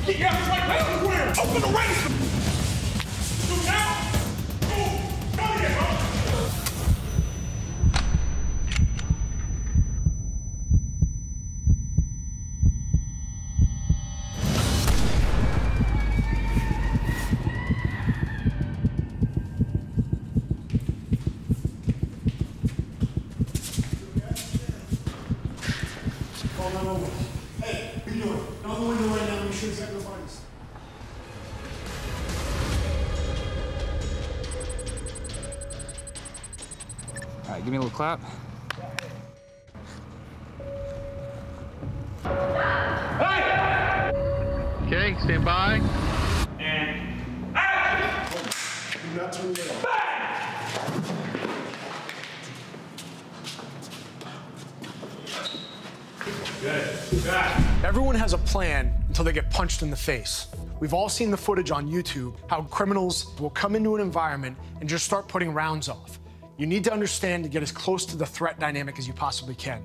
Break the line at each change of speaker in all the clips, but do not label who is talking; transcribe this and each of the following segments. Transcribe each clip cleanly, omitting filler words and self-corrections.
Yeah, it's like that. Open the range. Shoot now. Move. Come here, bro. Hey, what are you doing? Not the window right now. Let me show you exactly what it is.
All right, give me a little clap.
Hey!
Okay, stand by.
And action!
Do not turn it off.
Good.
Everyone has a plan until they get punched in the face. We've all seen the footage on YouTube, how criminals will come into an environment and just start putting rounds off. You need to understand to get as close to the threat dynamic as you possibly can.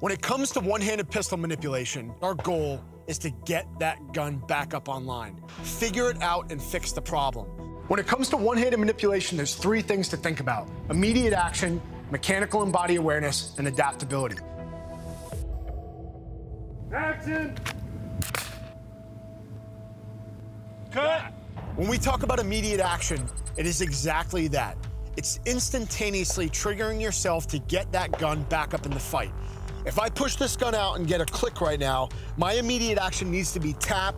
When it comes to one-handed pistol manipulation, our goal is to get that gun back up online. Figure it out and fix the problem. When it comes to one-handed manipulation, there's three things to think about: immediate action, mechanical and body awareness, and adaptability.
Action! Cut!
When we talk about immediate action, it is exactly that. It's instantaneously triggering yourself to get that gun back up in the fight. If I push this gun out and get a click right now, my immediate action needs to be tap,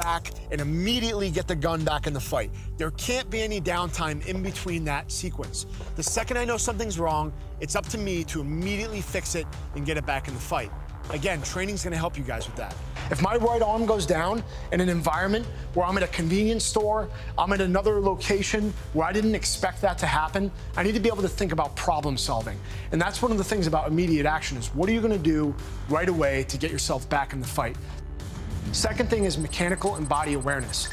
rack, and immediately get the gun back in the fight. There can't be any downtime in between that sequence. The second I know something's wrong, it's up to me to immediately fix it and get it back in the fight. Again, training's gonna help you guys with that. If my right arm goes down in an environment where I'm at a convenience store, I'm at another location where I didn't expect that to happen, I need to be able to think about problem solving. And that's one of the things about immediate action is what are you gonna do right away to get yourself back in the fight? Second thing is mechanical and body awareness.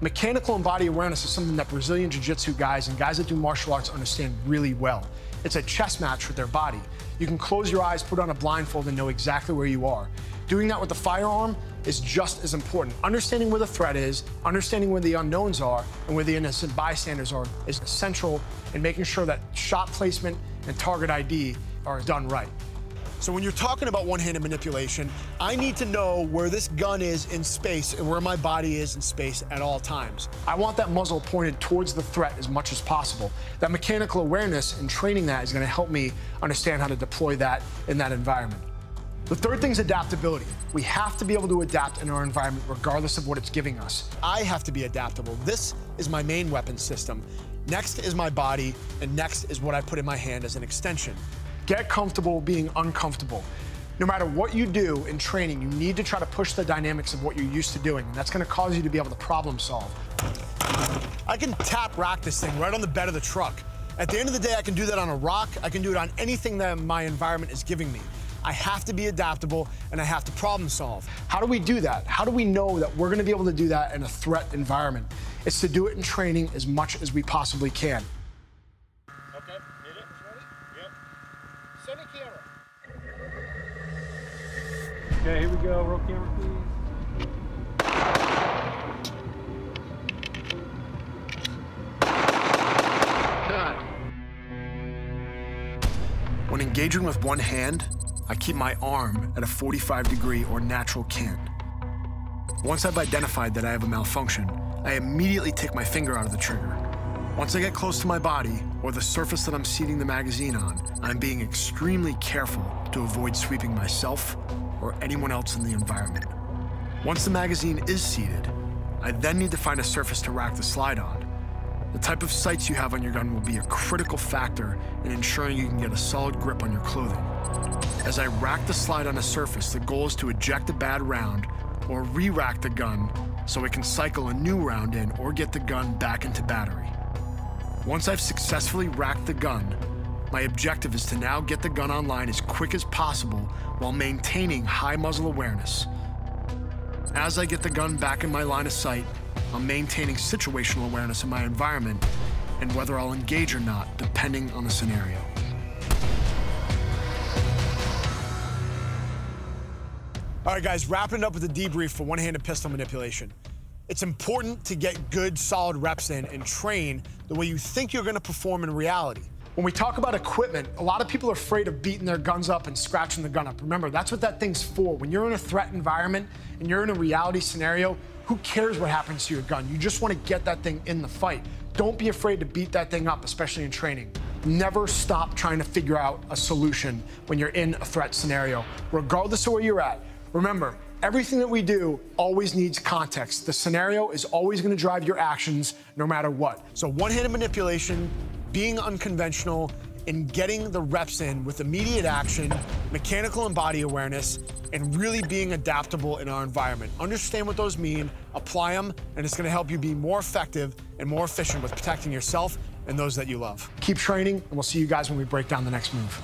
Mechanical and body awareness is something that Brazilian Jiu-Jitsu guys and guys that do martial arts understand really well. It's a chess match with their body. You can close your eyes, put on a blindfold, and know exactly where you are. Doing that with the firearm is just as important. Understanding where the threat is, understanding where the unknowns are, and where the innocent bystanders are is essential in making sure that shot placement and target ID are done right. So when you're talking about one-handed manipulation, I need to know where this gun is in space and where my body is in space at all times. I want that muzzle pointed towards the threat as much as possible. That mechanical awareness and training that is going to help me understand how to deploy that in that environment. The third thing is adaptability. We have to be able to adapt in our environment regardless of what it's giving us. I have to be adaptable. This is my main weapon system. Next is my body, and next is what I put in my hand as an extension. Get comfortable being uncomfortable. No matter what you do in training, you need to try to push the dynamics of what you're used to doing, and that's gonna cause you to be able to problem solve. I can tap rack this thing right on the bed of the truck. At the end of the day, I can do that on a rock, I can do it on anything that my environment is giving me. I have to be adaptable, and I have to problem solve. How do we do that? How do we know that we're gonna be able to do that in a threat environment? It's to do it in training as much as we possibly can.
Okay, hit it. Ready? Yep. Center camera.
Okay, here we go. Roll camera, please.
Cut.
When engaging with one hand, I keep my arm at a 45-degree or natural cant. Once I've identified that I have a malfunction, I immediately take my finger out of the trigger. Once I get close to my body or the surface that I'm seating the magazine on, I'm being extremely careful to avoid sweeping myself or anyone else in the environment. Once the magazine is seated, I then need to find a surface to rack the slide on. The type of sights you have on your gun will be a critical factor in ensuring you can get a solid grip on your clothing. As I rack the slide on a surface, the goal is to eject a bad round or re-rack the gun so it can cycle a new round in or get the gun back into battery. Once I've successfully racked the gun, my objective is to now get the gun online as quick as possible while maintaining high muzzle awareness. As I get the gun back in my line of sight, I'm maintaining situational awareness in my environment and whether I'll engage or not, depending on the scenario. All right, guys, wrapping it up with a debrief for one-handed pistol manipulation. It's important to get good, solid reps in and train the way you think you're gonna perform in reality. When we talk about equipment, a lot of people are afraid of beating their guns up and scratching the gun up. Remember, that's what that thing's for. When you're in a threat environment and you're in a reality scenario, who cares what happens to your gun? You just wanna get that thing in the fight. Don't be afraid to beat that thing up, especially in training. Never stop trying to figure out a solution when you're in a threat scenario, regardless of where you're at. Remember, everything that we do always needs context. The scenario is always gonna drive your actions no matter what. So one-handed manipulation, being unconventional, and getting the reps in with immediate action, mechanical and body awareness, and really being adaptable in our environment. Understand what those mean, apply them, and it's gonna help you be more effective and more efficient with protecting yourself and those that you love. Keep training, and we'll see you guys when we break down the next move.